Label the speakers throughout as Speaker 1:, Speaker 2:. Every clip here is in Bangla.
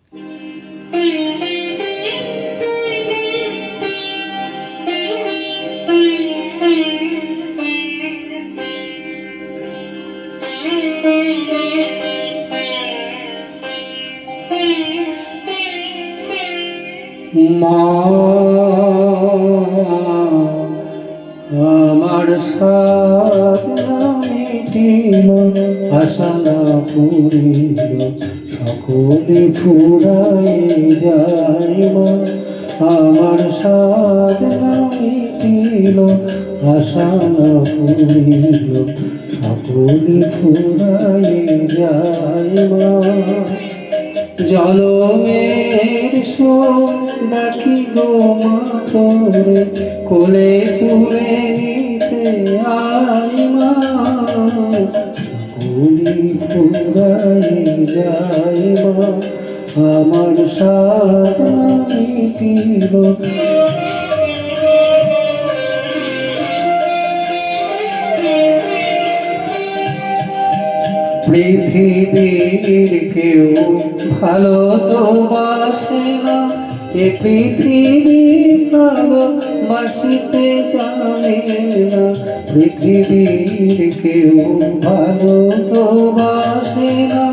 Speaker 1: মা আমার সাথ মিটিল, আশা না পুরিল, সকলে ফুরাই যায়। মা আমার সাথ মিটিল, আশা না পুরিল, সকলে ফুরাই যায়। মা জনমের শোক ডাকি গো মা তোরে, কোলে তুলে নিতে আয় মা, সকলি ফুরাই যায়। মা আমার সাথ মিটিল, পৃথিবীর কেউ ভালো তো বাসে না, এ পৃথিবী ভালো বাসিতে জানে না। পৃথিবীর কেউ ভালো তো বাসে না,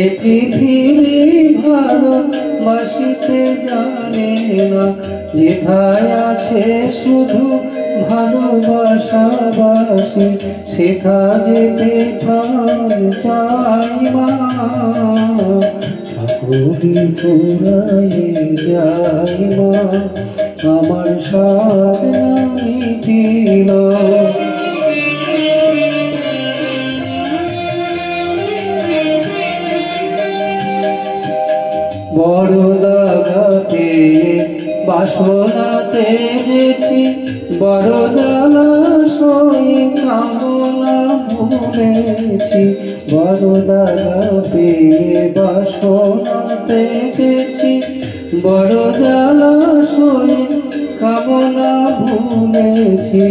Speaker 1: এ পৃথিবী ভালো বাসিতে জানে না। যেথায় আছে শুধু ভালোবাসা বাসে, সেথা যেতে প্রাণ চাই। মা সকলি ফুরাই যায়। মা আমার সাথ মিটিল, বড় দাগাতে বাসনাতে যেছি, বড় জলাশয় কামনা ভুলেছি। বড় দাগাতে বাসনাতে যেছি, বড় জলাশয় কামনা ভুলেছি।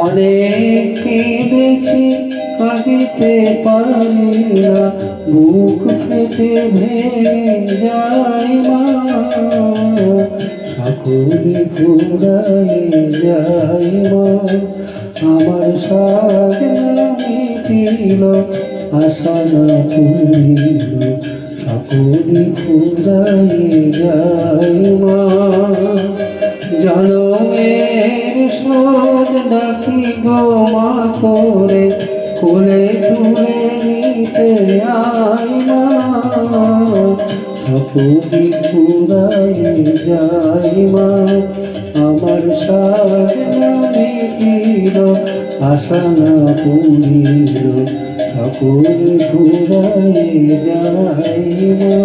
Speaker 1: অনেক কেঁদেছি কাঁদিতে পারি না, বুক ফেটে ভেঙে যায়। মা সকলে ফুরাই যায়। মা আমার সাথ মিটিল, আশা না পুরিল, সকলে ফুরাই যায়। মা জনমের শোধ ডাকি গো মা তোরে, কোলে তুলে নিতে আয়। মা সকলে ফুরাই যায়। মা আমার সাথ মিটিল, আশা না পুরিল, সকলে ফুরাই যায়। মা